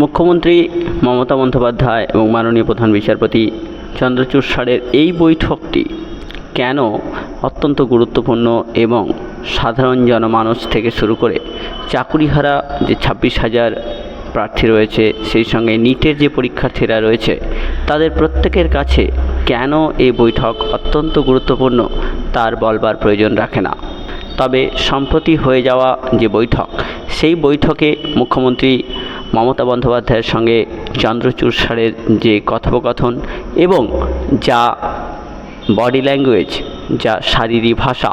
মুখ্যমন্ত্রী মমতা বন্দ্যোপাধ্যায় এবং মাননীয় প্রধান বিচারপতি চন্দ্রচূড় স্যারের এই বৈঠকটি কেন অত্যন্ত গুরুত্বপূর্ণ এবং সাধারণ জনমানুষ থেকে শুরু করে চাকুরিহারা যে 26,000 প্রার্থী রয়েছে, সেই সঙ্গে নিটের যে পরীক্ষার্থীরা রয়েছে, তাদের প্রত্যেকের কাছে কেন এই বৈঠক অত্যন্ত গুরুত্বপূর্ণ তার বলবার প্রয়োজন রাখে না। তবে সম্প্রতি হয়ে যাওয়া যে বৈঠক, সেই বৈঠকে মুখ্যমন্ত্রী মমতা বন্দ্যোপাধ্যায়ের সঙ্গে চন্দ্রচূড় স্যারের যে কথোপকথন এবং যা বডি ল্যাঙ্গুয়েজ, যা শারীরিক ভাষা,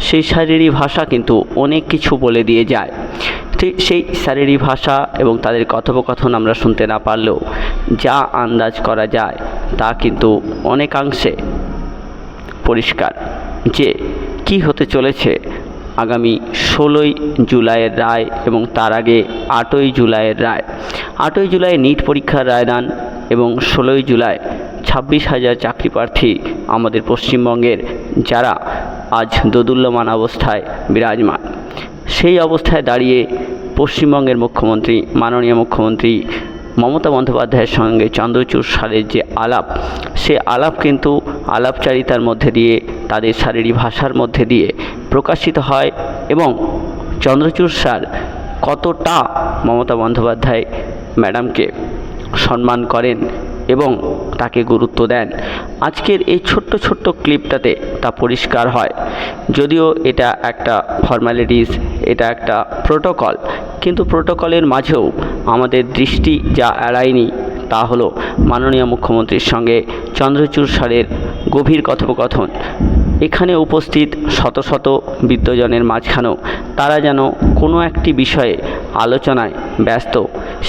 সেই শারীরিক ভাষা কিন্তু অনেক কিছু বলে দিয়ে যায়। ঠিক সেই শারীরিক ভাষা এবং তাদের কথোপকথন আমরা শুনতে না পারলেও যা আন্দাজ করা যায় তা কিন্তু অনেকাংশে পরিষ্কার যে কি হতে চলেছে আগামী 16ই জুলাইয়ের রায় এবং তার আগে 8ই জুলাইয়ের রায়। 8ই জুলাই নিট পরীক্ষার রায়দান এবং 16ই জুলাই 26,000 চাকরি প্রার্থী আমাদের পশ্চিমবঙ্গের, যারা আজ দোদুল্যমান অবস্থায় বিরাজমান। সেই অবস্থায় দাঁড়িয়ে পশ্চিমবঙ্গের মুখ্যমন্ত্রী মাননীয় মুখ্যমন্ত্রী মমতা বন্দ্যোপাধ্যায়ের সঙ্গে চন্দ্রচূড় স্যারের যে আলাপ, সে আলাপ কিন্তু আলাপচারিতার মধ্যে দিয়ে, তাদের শারীরিক ভাষার মধ্যে দিয়ে প্রকাশিত হয় এবং চন্দ্রচূড় স্যার কতটা মমতা বন্দ্যোপাধ্যায় ম্যাডামকে সম্মান করেন এবং তাকে গুরুত্ব দেন, আজকের এই ছোট্ট ক্লিপটাতে তা পরিষ্কার হয়। যদিও এটা একটা ফর্ম্যালিটিস, এটা একটা প্রোটোকল, কিন্তু প্রোটোকলের মাঝেও আমাদের দৃষ্টি যা এড়ায়নি তা হলো মাননীয় মুখ্যমন্ত্রীর সঙ্গে চন্দ্রচূড় স্যারের গভীর কথোপকথন। এখানে উপস্থিত শত শত বিদ্বজনের মাঝখানেও তারা যেন কোনো একটি বিষয়ে আলোচনায় ব্যস্ত।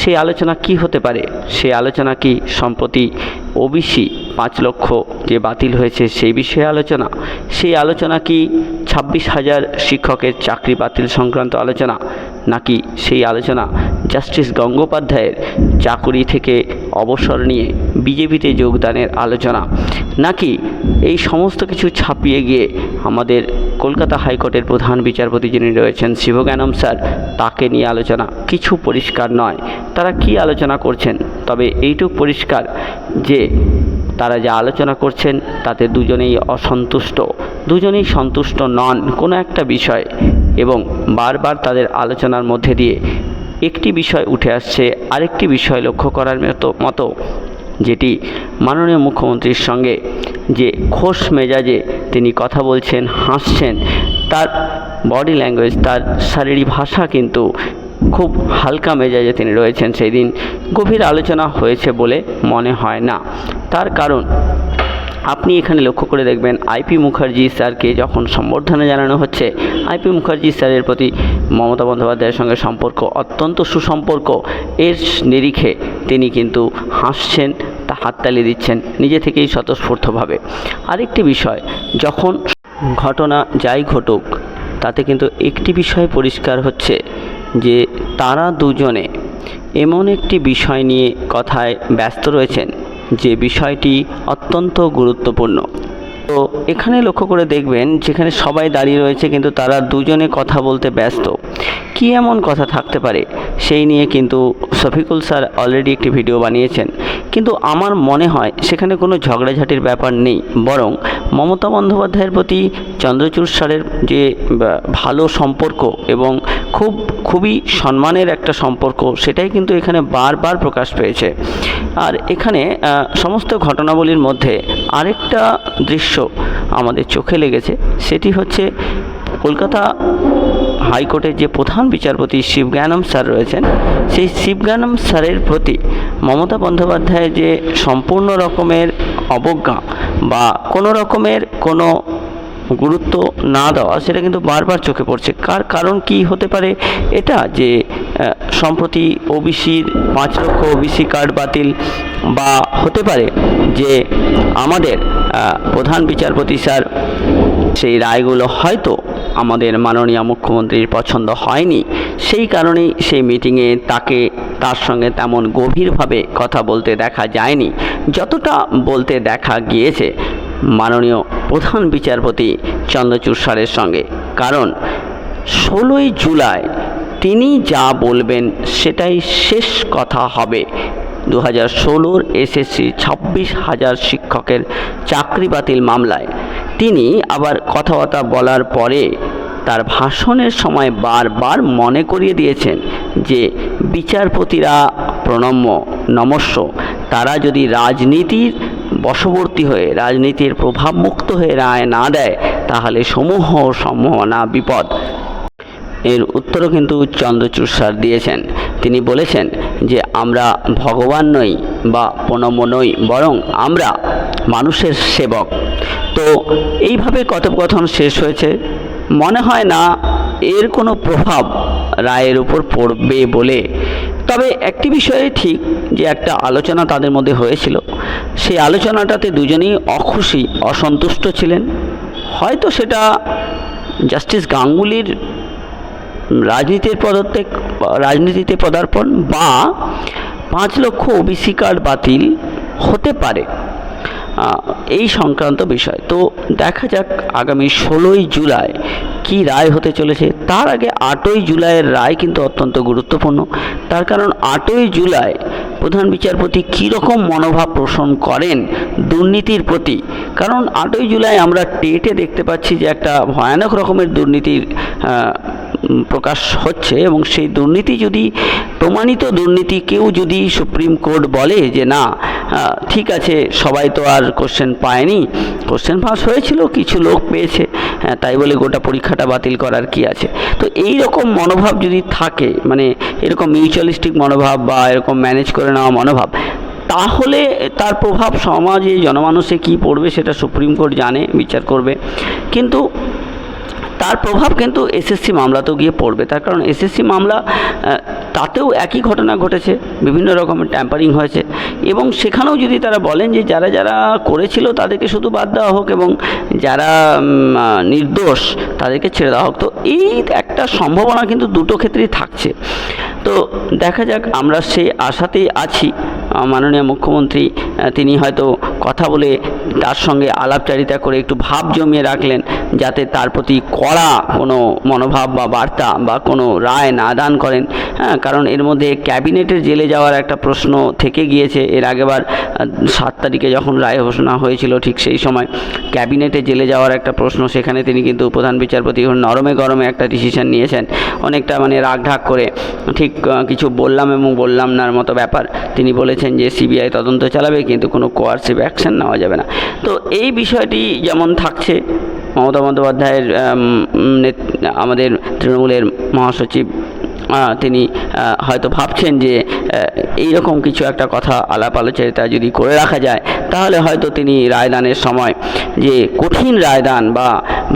সেই আলোচনা কি হতে পারে? সেই আলোচনা কি সম্প্রতি ওবিসি 5 লক্ষ যে বাতিল হয়েছে সেই বিষয়ে আলোচনা? সেই আলোচনা কি 26,000 শিক্ষকের চাকরি বাতিল সংক্রান্ত আলোচনা? নাকি সেই আলোচনা জাস্টিস গঙ্গোপাধ্যায়ের চাকরি থেকে অবসর নিয়ে বিজেপিতে যোগদানের আলোচনা? নাকি এই সমস্ত কিছু ছাপিয়ে গিয়ে আমাদের কলকাতা হাইকোর্টের প্রধান বিচারপতি যিনি রয়েছেন শিবজ্ঞানম স্যার, তাকে নিয়ে আলোচনা? কিছু পরিষ্কার নয় তারা কি আলোচনা করছেন। তবে এইটুকু পরিষ্কার যে তারা যা আলোচনা করছেন তাতে দুজনেই অসন্তুষ্ট, দুজনেই সন্তুষ্ট নন কোনো একটা বিষয়, এবং বারবার তাদের আলোচনার মধ্যে দিয়ে একটি বিষয় উঠে আসছে আরেকটি বিষয় লক্ষ্য করার মতো, যেটি মাননীয় মুখ্যমন্ত্রীর সঙ্গে যে খোশ মেজাজে তিনি কথা বলছেন, হাসছেন, তার বডি ল্যাঙ্গুয়েজ, তার শারীরিক ভাষা কিন্তু খুব হালকা মেজাজে তিনি রয়েছেন। সেই দিন গভীর আলোচনা হয়েছে বলে মনে হয় না। তার কারণ আপনি এখানে লক্ষ্য করে দেখবেন, আইপি মুখার্জি স্যারকে যখন সম্বর্ধনা জানানো হচ্ছে, আইপি মুখার্জি স্যারের প্রতি মমতা বন্দ্যোপাধ্যায়ের সঙ্গে সম্পর্ক অত্যন্ত সুসম্পর্ক, এর নিরিখে তিনি কিন্তু হাসছেন, তা হাততালি দিচ্ছেন নিজে থেকেই স্বতঃস্ফূর্তভাবে। আরেকটি বিষয়, যখন ঘটনা যাই ঘটুক তাতে কিন্তু একটি বিষয় পরিষ্কার হচ্ছে যে তারা দুজনে এমন একটি বিষয় নিয়ে কথায় ব্যস্ত রয়েছেন যে বিষয়টি অত্যন্ত গুরুত্বপূর্ণ। তো এখানে লক্ষ্য করে দেখবেন যেখানে সবাই দাঁড়িয়ে রয়েছে কিন্তু তারা দুজনে কথা বলতে ব্যস্ত। কী এমন কথা থাকতে পারে সেই নিয়ে কিন্তু শফিকুল স্যার অলরেডি একটি ভিডিও বানিয়েছেন, কিন্তু আমার মনে হয় সেখানে কোনো ঝগড়াঝাটির ব্যাপার নেই, বরং মমতা বন্দ্যোপাধ্যায়ের প্রতি চন্দ্রচূড় স্যারের যে ভালো সম্পর্ক এবং খুবই সম্মানের একটা সম্পর্ক, সেটাই কিন্তু এখানে বারবার প্রকাশ পেয়েছে। আর এখানে সমস্ত ঘটনাবলীর মধ্যে আরেকটা দৃশ্য আমাদের চোখে লেগেছে, সেটি হচ্ছে কলকাতা হাইকোর্টের যে প্রধান বিচারপতি শিবজ্ঞানম স্যার রয়েছেন, সেই শিবজ্ঞানম স্যারের প্রতি মমতা বন্দ্যোপাধ্যায়ের যে সম্পূর্ণ রকমের অবজ্ঞা বা কোনো রকমের কোনো গুরুত্ব না দেওয়া, সেটা কিন্তু বারবার চোখে পড়ছে। কারণ কি হতে পারে এটা? যে সম্প্রতি ওবিসির 5 লক্ষ ওবিসি কার্ড বাতিল, বা হতে পারে যে আমাদের প্রধান বিচারপতি স্যার সেই রায়গুলো হয়তো আমাদের মাননীয় মুখ্যমন্ত্রীর পছন্দ হয়নি, সেই কারণেই সেই মিটিংয়ে তার সঙ্গে তেমন গভীরভাবে কথা বলতে দেখা যায়নি যতটা বলতে দেখা গিয়েছে মাননীয় প্রধান বিচারপতি চন্দ্রচূড় স্যারের সঙ্গে। কারণ 16ই জুলাই তিনি যা বলবেন সেটাই শেষ কথা হবে। 2016 এসএসসি 26,000 শিক্ষকের চাকরি বাতিল মামলায় তিনি আবার কথাবার্তা বলার পরে তার ভাষণের সময় বারবার মনে করিয়ে দিয়েছেন যে বিচারপতিরা প্রণম্য নমস্য, তারা যদি রাজনীতির বশবর্তী হয়ে রাজনীতির প্রভাবমুক্ত হয়ে রায় না দেয় তাহলে সমূহ সম্ভাবনা বিপদ। এর উত্তরও কিন্তু চন্দ্রচূড় স্যার দিয়েছেন। তিনি বলেছেন যে আমরা ভগবান নই বা প্রণম্য নই, বরং আমরা মানুষের সেবক। তো এইভাবে কথোপকথন শেষ হয়েছে। মনে হয় না এর কোনো প্রভাব রায়ের উপর পড়বে বলে। তবে একটি বিষয়ে ঠিক যে একটা আলোচনা তাদের মধ্যে হয়েছিল, সেই আলোচনাটাতে দুজনেই অখুশি, অসন্তুষ্ট ছিলেন। হয়তো সেটা জাস্টিস গাঙ্গুলির রাজনীতিতে পদার্পণ বা 5 লক্ষ ওবিসি কার্ড বাতিল হতে পারে, এই সংক্রান্ত বিষয়। তো দেখা যাক আগামী 16ই জুলাই কি রায় হতে চলেছে। তার আগে 8ই জুলাইয়ের রায় কিন্তু অত্যন্ত গুরুত্বপূর্ণ। তার কারণ 8ই জুলাই প্রধান বিচারপতি কীরকম মনোভাব পোষণ করেন দুর্নীতির প্রতি। কারণ 8ই জুলাই আমরা টেটে দেখতে পাচ্ছি যে একটা ভয়ানক রকমের দুর্নীতির প্রকাশ হচ্ছে, এবং সেই দুর্নীতি যদি প্রমাণিত দুর্নীতি কেউ যদি সুপ্রিম কোর্ট বলে যে না ঠিক আছে, সবাই তো আর কোশ্চেন পায়নি, কোশ্চেন ফাঁস হয়েছিল, কিছু লোক পেয়েছে, তাই বলে গোটা পরীক্ষাটা বাতিল করার কি আছে। তো এই রকম মনোভাব যদি থাকে, মানে এরকম মিউচুয়ালিস্টিক মনোভাব বা এরকম ম্যানেজ করে নেওয়া মনোভাব, তাহলে তার প্রভাব সমাজে জনমানুষে কী পড়বে সেটা সুপ্রিম কোর্ট জানে, বিচার করবে। কিন্তু তার প্রভাব কিন্তু এসএসসি মামলাতেও গিয়ে পড়বে। তার কারণ এসএসসি মামলা তাতেও একই ঘটনা ঘটেছে, বিভিন্ন রকমের ট্যাম্পারিং হয়েছে, এবং সেখানেও যদি তারা বলেন যে যারা যারা করেছিল তাদেরকে শুধু বাদ দেওয়া হোক এবং যারা নির্দোষ তাদেরকে ছেড়ে দেওয়া হোক। তো এই একটা সম্ভাবনা কিন্তু দুটো ক্ষেত্রেই থাকছে। তো দেখা যাক, আমরা সেই আশাতেই আছি। মাননীয় মুখ্যমন্ত্রী তিনি হয়তো কথা বলে তার সঙ্গে আলাপচারিতা করে একটু ভাব জমিয়ে রাখলেন, যাতে তার প্রতি কড়া কোনো মনোভাব বা বার্তা বা কোনো রায় না দান করেন। কারণ এর মধ্যে ক্যাবিনেটের জেলে যাওয়ার একটা প্রশ্ন থেকে গিয়েছে। এর আগেবার 7 তারিখে যখন রায় ঘোষণা হয়েছিল ঠিক সেই সময় ক্যাবিনেটে জেলে যাওয়ার একটা প্রশ্ন, সেখানে তিনি কিন্তু প্রধান বিচারপতি নরমে গরমে একটা ডিসিশন নিয়েছেন, অনেকটা মানে রাগঢাক করে, ঠিক কিছু বললাম এবং বললাম নার মতো ব্যাপার। তিনি বলেছেন যে সিবিআই তদন্ত চালাবে, কিন্তু কোনো কোয়ার্সিভ অ্যাকশন নেওয়া যাবে না। তো এই বিষয়টি যেমন থাকছে, মমতা বন্দ্যোপাধ্যায়ের আমাদের তৃণমূলের মহাসচিব তিনি হয়তো ভাবছেন যে এই রকম কিছু একটা কথা আলাপ আলোচনা যদি করে রাখা যায়, তাহলে হয়তো তিনি রায়দানের সময় যে কঠিন রায়দান বা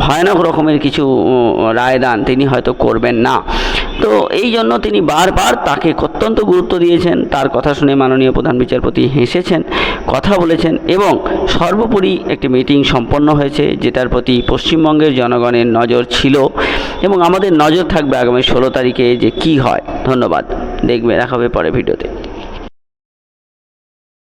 ভয়ানক রকমের কিছু রায়দান তিনি হয়তো করবেন না। তো এই জন্য তিনি বারবার তাকে অত্যন্ত গুরুত্ব দিয়েছেন। তার কথা শুনে মাননীয় প্রধান বিচারপতি হেসেছেন, কথা বলেছেন, এবং সর্বোপরি একটি মিটিং সম্পন্ন হয়েছে, যেটার প্রতি পশ্চিমবঙ্গের জনগণের নজর ছিল, এবং আমাদের নজর থাকবে আগামী 16 তারিখে যে কি হয়। ধন্যবাদ। দেখা হবে পরে ভিডিওতে।